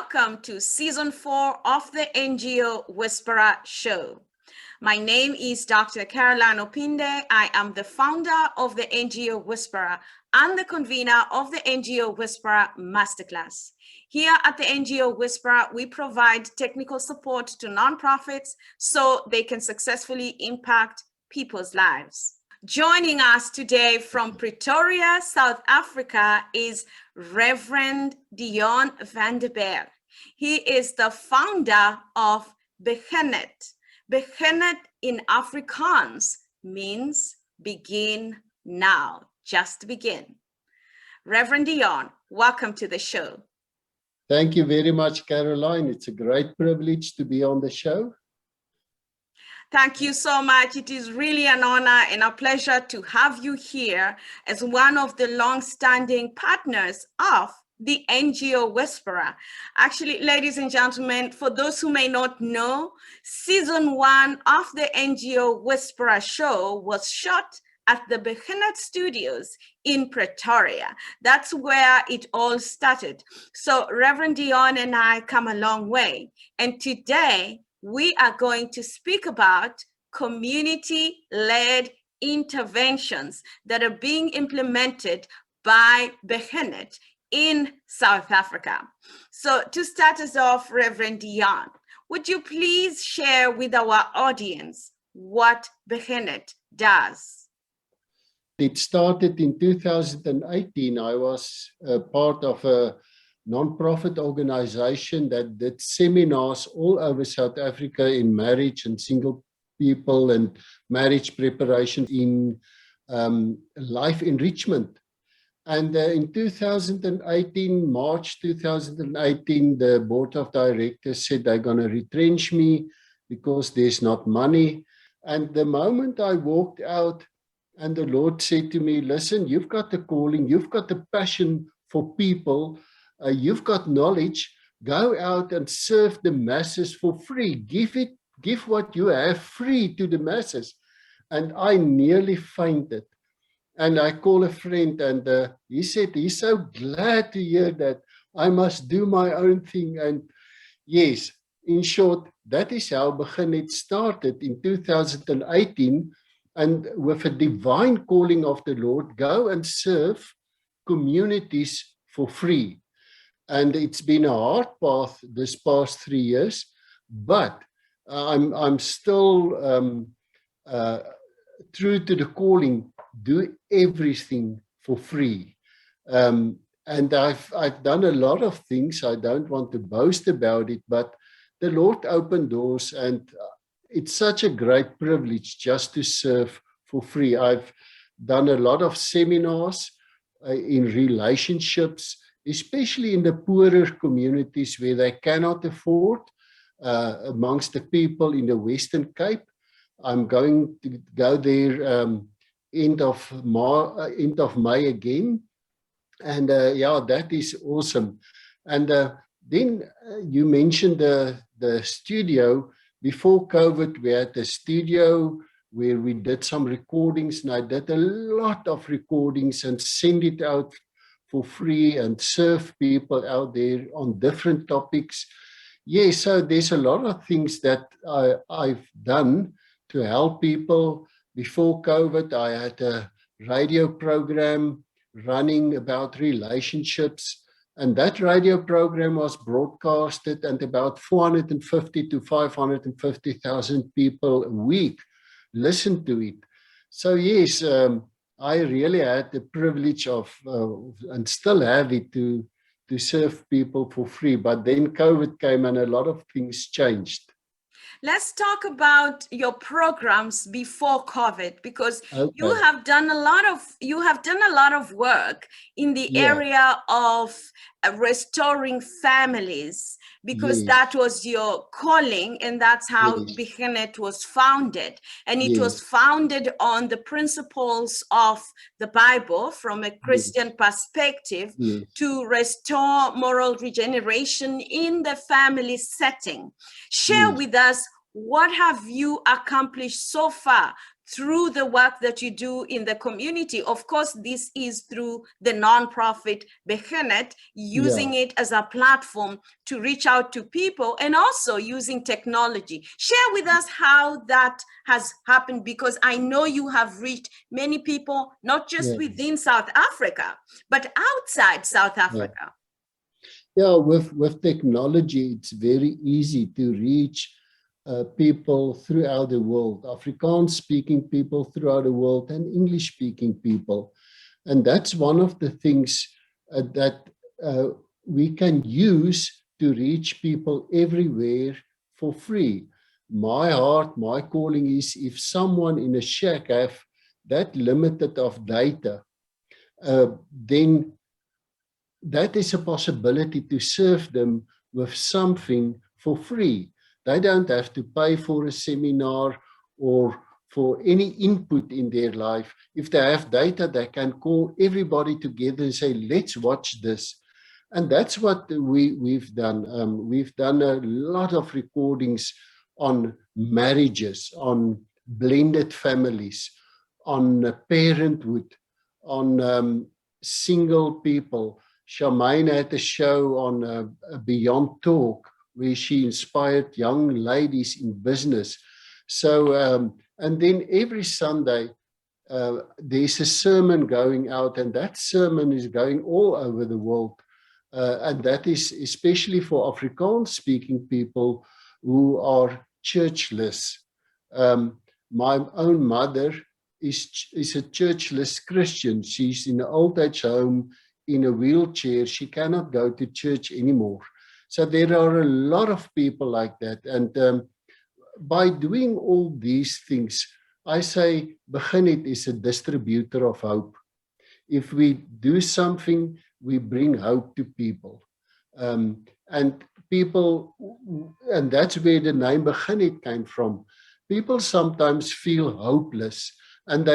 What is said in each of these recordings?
welcome to Season 4 of the NGO Whisperer show. My name is Dr. Carolyne Opinde. I am the founder of the NGO Whisperer and the convener of the NGO Whisperer Masterclass. Here at the NGO Whisperer, we provide technical support to nonprofits so they can successfully impact people's lives. Joining us today from Pretoria, South Africa is Reverend Deon van der Berg. He is the founder of Beginet. Beginet in Afrikaans means begin now, just begin. Reverend Deon, welcome to the show. Thank you very much, Caroline. It's a great privilege to be on the show. Thank you so much. It is really an honor and a pleasure to have you here as one of the long-standing partners of the NGO Whisperer. Actually, ladies and gentlemen, for those who may not know, Season 1 of the NGO Whisperer show was shot at the Beginet studios in Pretoria. That's where it all started. So Reverend Deon and I come a long way. And today, we are going to speak about community-led interventions that are being implemented by Beginet in South Africa. So to start us off, Reverend Deon, would you please share with our audience what Beginet does? It started in 2018. I was part of a non-profit organization that did seminars all over South Africa in marriage and single people and marriage preparation in life enrichment. And in 2018, March 2018, the board of directors said they're going to retrench me because there's not money. And the moment I walked out and the Lord said to me, listen, you've got the calling, you've got the passion for people, you've got knowledge, go out and serve the masses for free. Give what you have free to the masses. And I nearly fainted. And I called a friend and he said, he's so glad to hear that I must do my own thing. And yes, in short, that is how Beginet started in 2018. And with a divine calling of the Lord, go and serve communities for free. And it's been a hard path this past 3 years, but I'm still true to the calling, do everything for free. And I've done a lot of things. I don't want to boast about it, but the Lord opened doors, and it's such a great privilege just to serve for free. I've done a lot of seminars in relationships, especially in the poorer communities where they cannot afford, amongst the people in the Western Cape. I'm going to go there end of May again. And yeah, that is awesome. And then you mentioned the studio. Before COVID, we had a studio where we did some recordings, and I did a lot of recordings and send it out for free and serve people out there on different topics. Yeah, so there's a lot of things that I've done to help people. Before COVID, I had a radio program running about relationships, and that radio program was broadcasted, and about 450 to 550,000 people a week listened to it. So yes, I really had the privilege of, and still have it, to serve people for free. But then COVID came and a lot of things changed. Let's talk about your programs before COVID, because Okay. you have done a lot of work in the area of restoring families, because that was your calling, and that's how Beginet was founded. And it was founded on the principles of the Bible from a Christian perspective to restore moral regeneration in the family setting. Share with us, what have you accomplished so far through the work that you do in the community? Of course, this is through the nonprofit Beginet, using it as a platform to reach out to people, and also using technology. Share with us how that has happened, because I know you have reached many people, not just within South Africa, but outside South Africa. Yeah, with technology, it's very easy to reach people throughout the world, Afrikaans-speaking people throughout the world, and English-speaking people. And that's one of the things that we can use to reach people everywhere for free. My heart, my calling is, if someone in a shack have that limited of data, then that is a possibility to serve them with something for free. They don't have to pay for a seminar or for any input in their life. If they have data, they can call everybody together and say, let's watch this. And that's what we've done. We've done a lot of recordings on marriages, on blended families, on parenthood, on single people. Charmaine had a show on Beyond Talk, where she inspired young ladies in business. So, and then every Sunday, there's a sermon going out, and that sermon is going all over the world. And that is especially for Afrikaans-speaking people who are churchless. My own mother is a churchless Christian. She's in an old age home in a wheelchair. She cannot go to church anymore. So there are a lot of people like that. And by doing all these things, I say Beginet is a distributor of hope. If we do something, we bring hope to people. And people, and that's where the name Beginet came from. People sometimes feel hopeless, and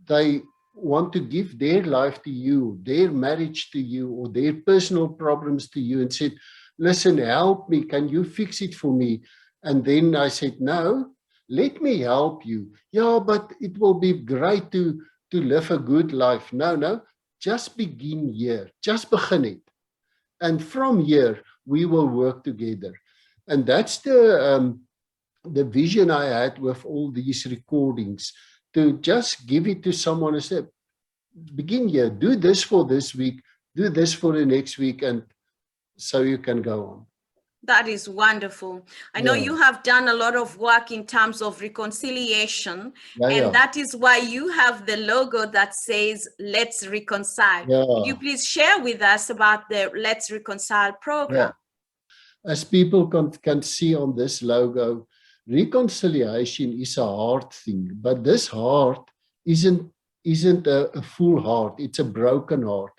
they want to give their life to you, their marriage to you, or their personal problems to you, and said, listen, help me, can you fix it for me? And then I said, no, let me help you. Yeah, but it will be great to live a good life. No, just begin here, just begin it. And from here, we will work together. And that's the vision I had with all these recordings, to just give it to someone and say, begin here, do this for this week, do this for the next week, and so you can go on. That is wonderful. I know you have done a lot of work in terms of reconciliation, and that is why you have the logo that says, Let's Reconcile. Could you please share with us about the Let's Reconcile program? As people can see on this logo, reconciliation is a hard thing, but this heart isn't a full heart, it's a broken heart.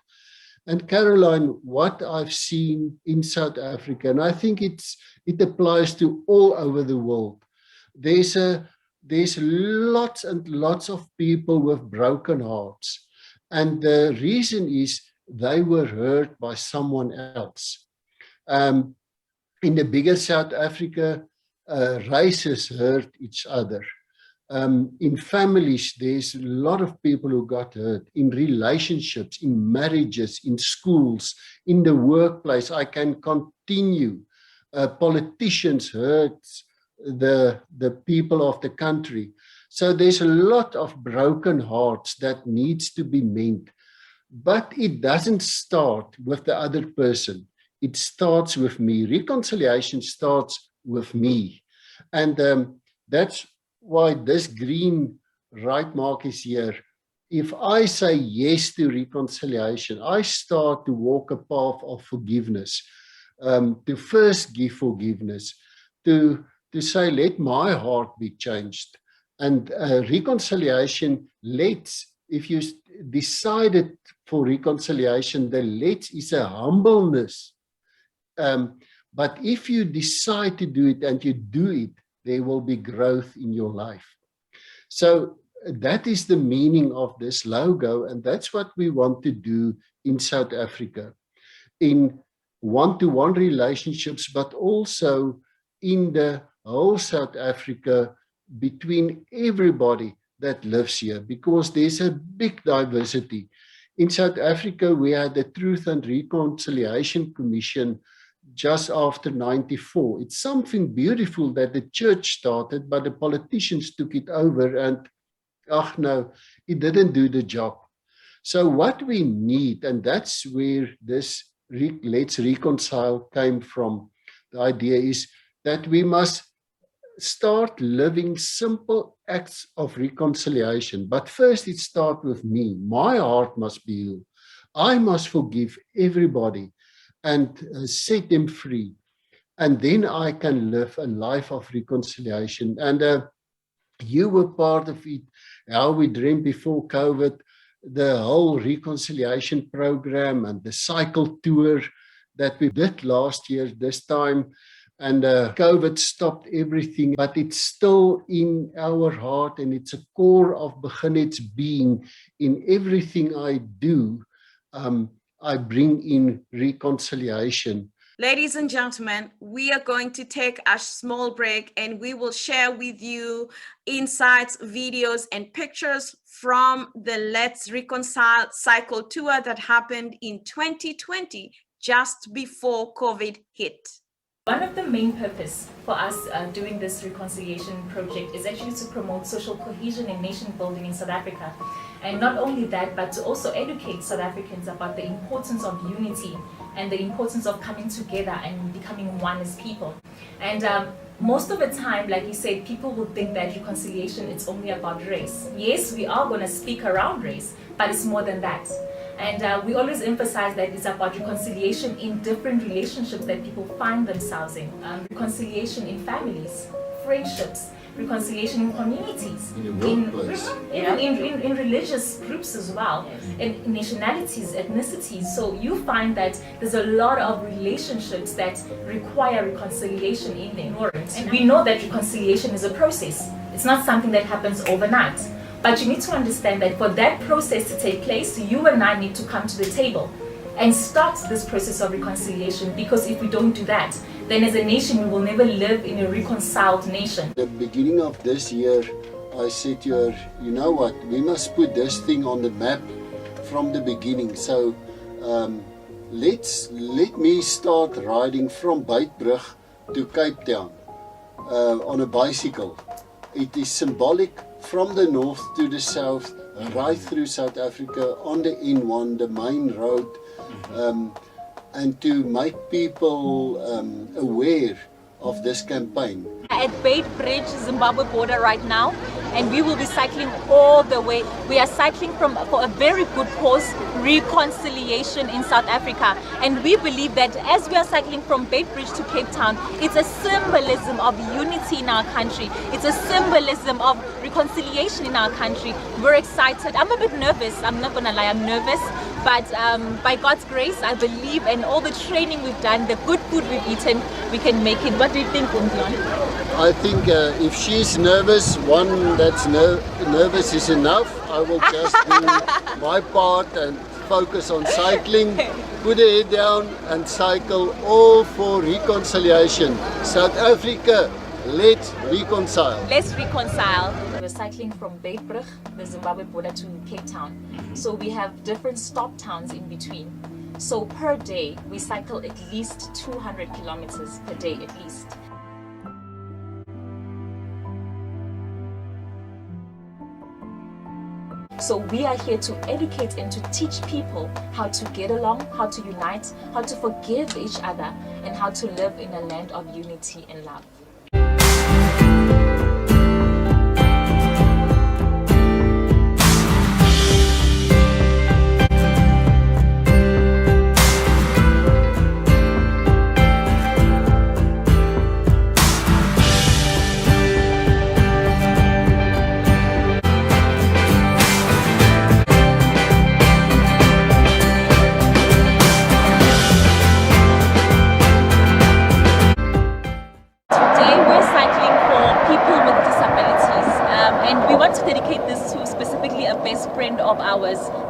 And Carolyne, what I've seen in South Africa, and I think it applies to all over the world, there's lots and lots of people with broken hearts. And the reason is they were hurt by someone else. In the bigger South Africa, races hurt each other. In families, there's a lot of people who got hurt, in relationships, in marriages, in schools, in the workplace. I can continue. Politicians hurt the people of the country. So there's a lot of broken hearts that needs to be mended. But it doesn't start with the other person. It starts with me. Reconciliation starts with me. And that's why this green right mark is here. If I say yes to reconciliation, I start to walk a path of forgiveness, to first give forgiveness, to say, let my heart be changed. And reconciliation, if you decided for reconciliation, the is a humbleness. But if you decide to do it and you do it, there will be growth in your life. So that is the meaning of this logo, and that's what we want to do in South Africa, in one-to-one relationships, but also in the whole South Africa between everybody that lives here, because there's a big diversity. In South Africa, we had the Truth and Reconciliation Commission just after 94. It's something beautiful that the church started, but the politicians took it over, and no, it didn't do the job. So what we need, and that's where this Let's Reconcile came from, the idea is that we must start living simple acts of reconciliation. But first it starts with me. My heart must be healed. I must forgive everybody and set them free. And then I can live a life of reconciliation. And you were part of it, how we dreamed before COVID, the whole reconciliation program and the cycle tour that we did last year, this time. And COVID stopped everything, but it's still in our heart, and it's a core of Beginet's being. In everything I do, I bring in reconciliation. Ladies and gentlemen, we are going to take a small break, and we will share with you insights, videos, and pictures from the Let's Reconcile cycle tour that happened in 2020, just before COVID hit. One of the main purpose for us doing this reconciliation project is actually to promote social cohesion and nation building in South Africa. And not only that, but to also educate South Africans about the importance of unity and the importance of coming together and becoming one as people. And most of the time, like you said, people will think that reconciliation is only about race. Yes, we are going to speak around race, but it's more than that. And we always emphasize that it's about reconciliation in different relationships that people find themselves in. Reconciliation in families, friendships, reconciliation in communities, in religious groups as well, in nationalities, ethnicities. So you find that there's a lot of relationships that require reconciliation in them. And we know that reconciliation is a process. It's not something that happens overnight. But you need to understand that for that process to take place, you and I need to come to the table and start this process of reconciliation, because if we don't do that, then as a nation we will never live in a reconciled nation. At the beginning of this year, I said to her, you know what, we must put this thing on the map from the beginning. So let me start riding from Berg to Cape Town on a bicycle. It is symbolic from the north to the south, right through South Africa, on the N1, the main road, and to make people aware of this campaign. At Beginet, Zimbabwe border right now, and we will be cycling all the way. We are cycling for a very good cause, reconciliation in South Africa. And we believe that as we are cycling from Beginet to Cape Town, it's a symbolism of unity in our country. It's a symbolism of reconciliation in our country. We're excited. I'm a bit nervous. I'm not gonna lie, I'm nervous. But by God's grace, I believe, and all the training we've done, the good food we've eaten, we can make it. What do you think, Deon? I think if she's nervous, one that's nervous is enough. I will just do my part and focus on cycling, put the head down and cycle, all for reconciliation. South Africa, let's reconcile. Let's reconcile. We're cycling from Berg, the Zimbabwe border, to Cape Town. So we have different stop towns in between. So per day, we cycle at least 200 kilometers per day at least. So we are here to educate and to teach people how to get along, how to unite, how to forgive each other, and how to live in a land of unity and love.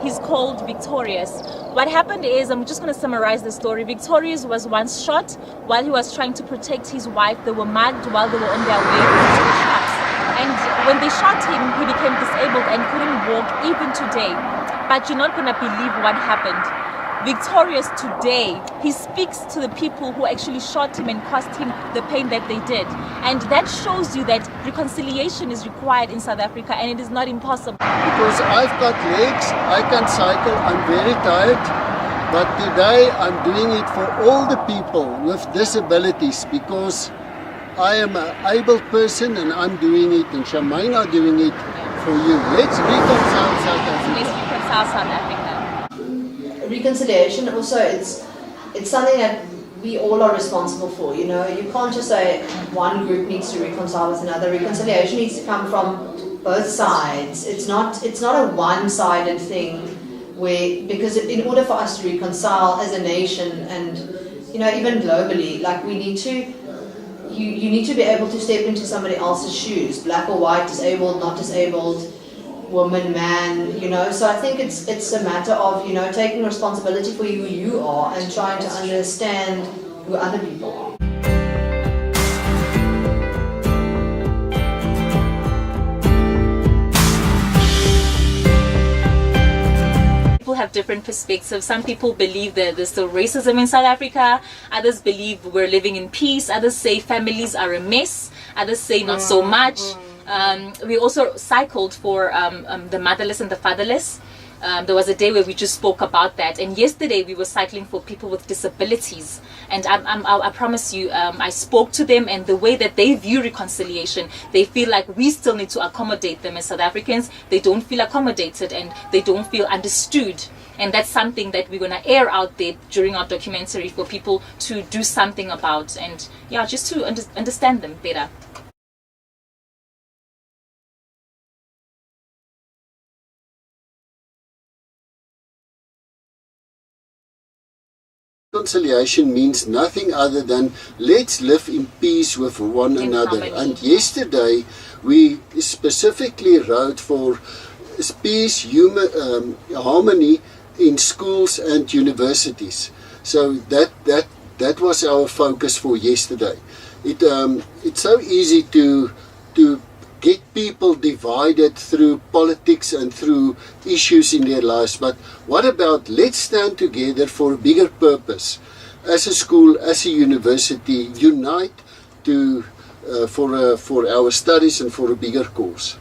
He's called Victorious. What happened is, I'm just going to summarize the story. Victorious was once shot while he was trying to protect his wife. They were mugged while they were on their way to the shops. And when they shot him, he became disabled and couldn't walk even today. But you're not going to believe what happened. Victorious today, he speaks to the people who actually shot him and caused him the pain that they did. And that shows you that reconciliation is required in South Africa, and it is not impossible. Because I've got legs, I can cycle, I'm very tired, but today I'm doing it for all the people with disabilities, because I am an able person and I'm doing it, and Shamaine are doing it for you. Let's reconcile South Africa. Let's reconcile South Africa. Reconciliation also, it's something that we all are responsible for. You know, you can't just say one group needs to reconcile with another. Reconciliation needs to come from both sides. It's not a one-sided thing, because in order for us to reconcile as a nation, and you know, even globally, like we need to, you need to be able to step into somebody else's shoes, black or white, disabled, not disabled, woman, man, you know. So I think it's a matter of, you know, taking responsibility for who you are and trying to understand who other people are. People have different perspectives. Some people believe that there's still racism in South Africa. Others believe we're living in peace. Others say families are a mess. Others say not so much. We also cycled for the motherless and the fatherless. There was a day where we just spoke about that, and yesterday we were cycling for people with disabilities, and I promise you, I spoke to them, and the way that they view reconciliation, they feel like we still need to accommodate them as South Africans. They don't feel accommodated and they don't feel understood, and that's something that we're going to air out there during our documentary for people to do something about, and yeah, just to understand them better. Reconciliation means nothing other than let's live in peace with one another. harmony. And yesterday we specifically wrote for peace, harmony in schools and universities. So that was our focus for yesterday. It's so easy to get people divided through politics and through issues in their lives, but what about let's stand together for a bigger purpose, as a school, as a university, unite for our studies and for a bigger cause.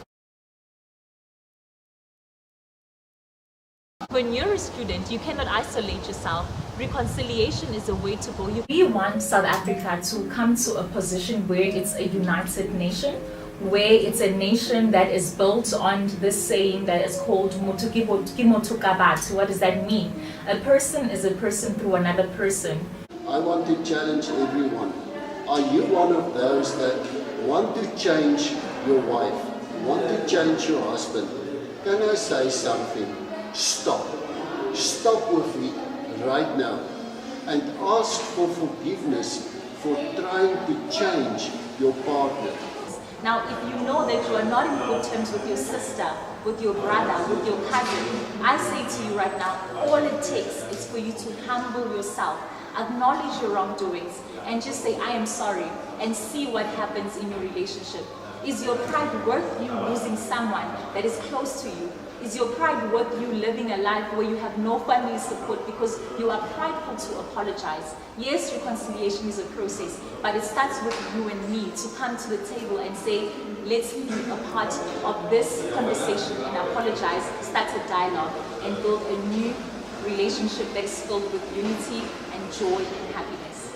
When you're a student, you cannot isolate yourself. Reconciliation is a way to go. We want South Africa to come to a position where it's a united nation, where it's a nation that is built on this saying that is called Motho ke motho ka batho. What does that mean? A person is a person through another person. I want to challenge everyone. Are you one of those that want to change your wife, want to change your husband? Can I say something? Stop. Stop with it right now and ask for forgiveness for trying to change your partner. Now, if you know that you are not in good terms with your sister, with your brother, with your cousin, I say to you right now, all it takes is for you to humble yourself, acknowledge your wrongdoings, and just say, I am sorry, and see what happens in your relationship. Is your pride worth you losing someone that is close to you? Is your pride worth you living a life where you have no family support because you are prideful to apologize? Yes, reconciliation is a process, but it starts with you and me to come to the table and say, let's be a part of this conversation and apologize, start a dialogue, and build a new relationship that's filled with unity and joy and happiness.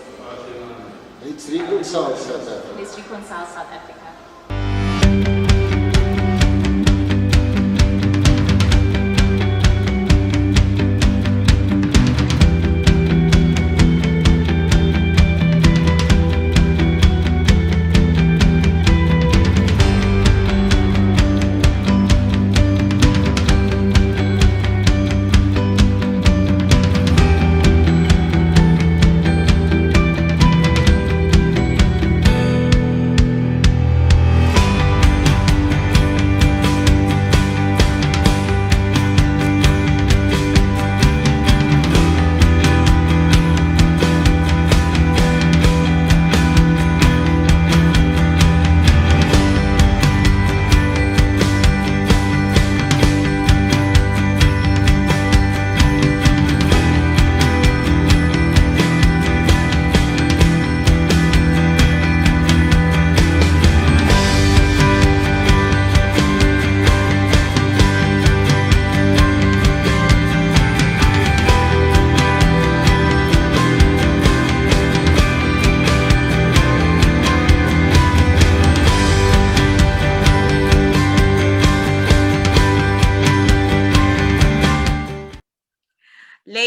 Let's reconcile South Africa. Let's reconcile South Africa.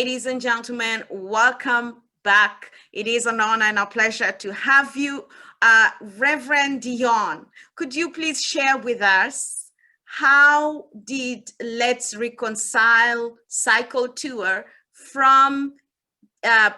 Ladies and gentlemen, welcome back. It is an honor and a pleasure to have you. Reverend Deon, could you please share with us how did Let's Reconcile cycle tour from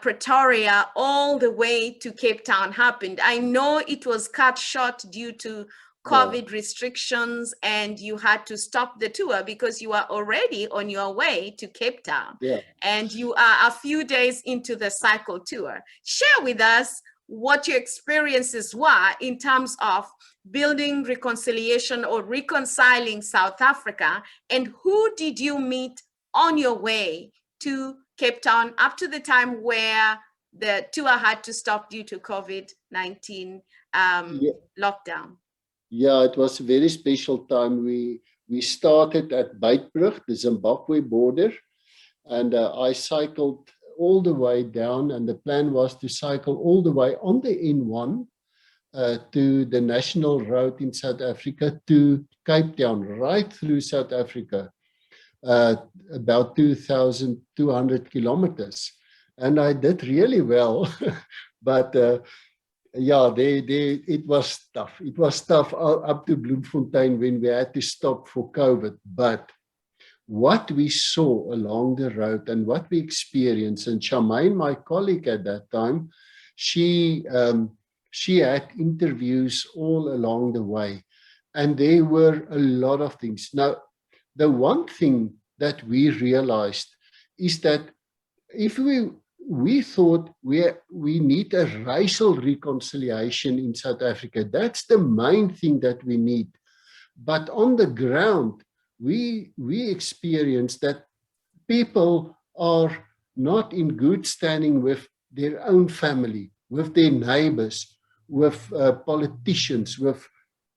Pretoria all the way to Cape Town happened? I know it was cut short due to COVID restrictions, and you had to stop the tour because you are already on your way to Cape Town. And you are a few days into the cycle tour. Share with us what your experiences were in terms of building reconciliation or reconciling South Africa, and who did you meet on your way to Cape Town up to the time where the tour had to stop due to COVID-19 lockdown? Yeah, it was a very special time. We started at Beitbrug, the Zimbabwe border, and I cycled all the way down, and the plan was to cycle all the way on the N1 to the national road in South Africa to Cape Town, right through South Africa, about 2,200 kilometers. And I did really well, but yeah, it was tough. It was tough up to Bloemfontein when we had to stop for COVID. But what we saw along the road and what we experienced, and Charmaine, my colleague at that time, she had interviews all along the way. And there were a lot of things. Now, the one thing that we realized is that if we thought we need a racial reconciliation in South Africa. That's the main thing that we need. But on the ground, we experienced that people are not in good standing with their own family, with their neighbors, with politicians, with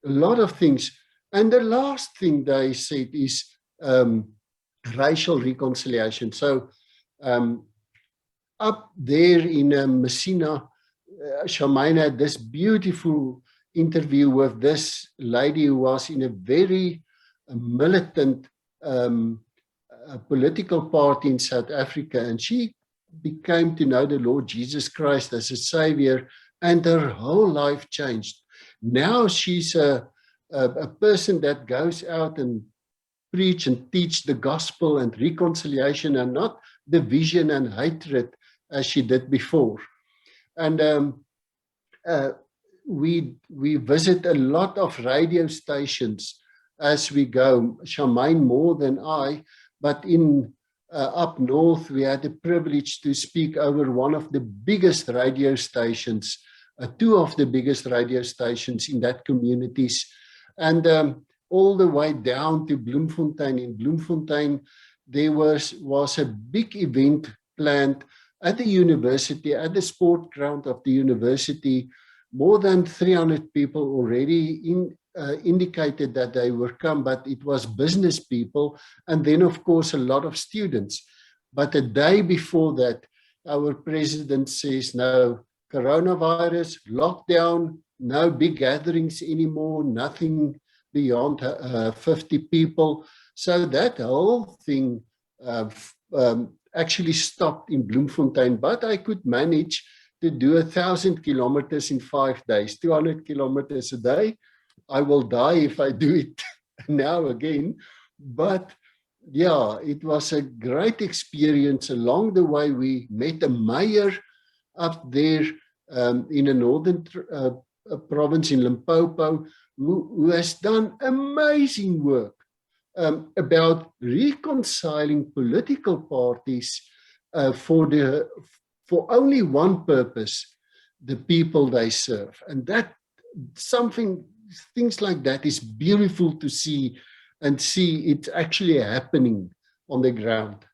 a lot of things. And the last thing they said is racial reconciliation. So up there in Messina, Charmaine had this beautiful interview with this lady who was in a very militant political party in South Africa, and she became to know the Lord Jesus Christ as a savior, and her whole life changed. Now she's a person that goes out and preach and teach the gospel and reconciliation, and not division and hatred as she did before. And we visit a lot of radio stations as we go, Charmaine more than I, but in up north we had the privilege to speak over one of the biggest radio stations, two of the biggest radio stations in that communities, and all the way down to Bloemfontein. In Bloemfontein there was a big event planned at the university, at the sport ground of the university. More than 300 people already indicated that they would come, but it was business people, and then of course a lot of students. But a day before that, our president says, no, coronavirus, lockdown, no big gatherings anymore, nothing beyond 50 people. So that whole thing actually stopped in Bloemfontein, but I could manage to do 1,000 kilometers in 5 days, 200 kilometers a day. I will die if I do it now again. But yeah, it was a great experience. Along the way, we met a mayor up there in a northern province in Limpopo, who has done amazing work about reconciling political parties for only one purpose, the people they serve. And that things like that is beautiful to see, and see it's actually happening on the ground.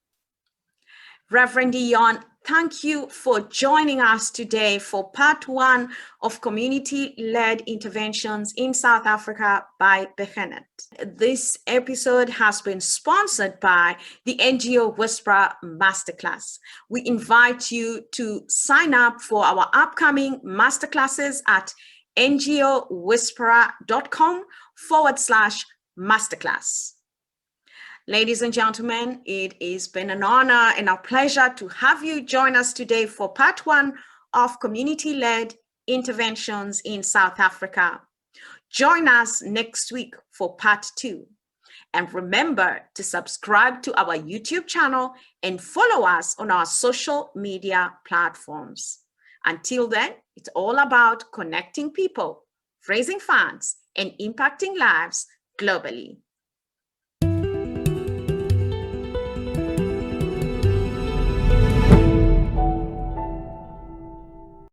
Reverend Deon, thank you for joining us today for part 1 of community-led interventions in South Africa by Beginet. This episode has been sponsored by the NGO Whisperer Masterclass. We invite you to sign up for our upcoming masterclasses at ngowhisperer.com/masterclass. Ladies and gentlemen, it has been an honor and a pleasure to have you join us today for part 1 of community-led interventions in South Africa. Join us next week for part 2. And remember to subscribe to our YouTube channel and follow us on our social media platforms. Until then, it's all about connecting people, raising funds, and impacting lives globally.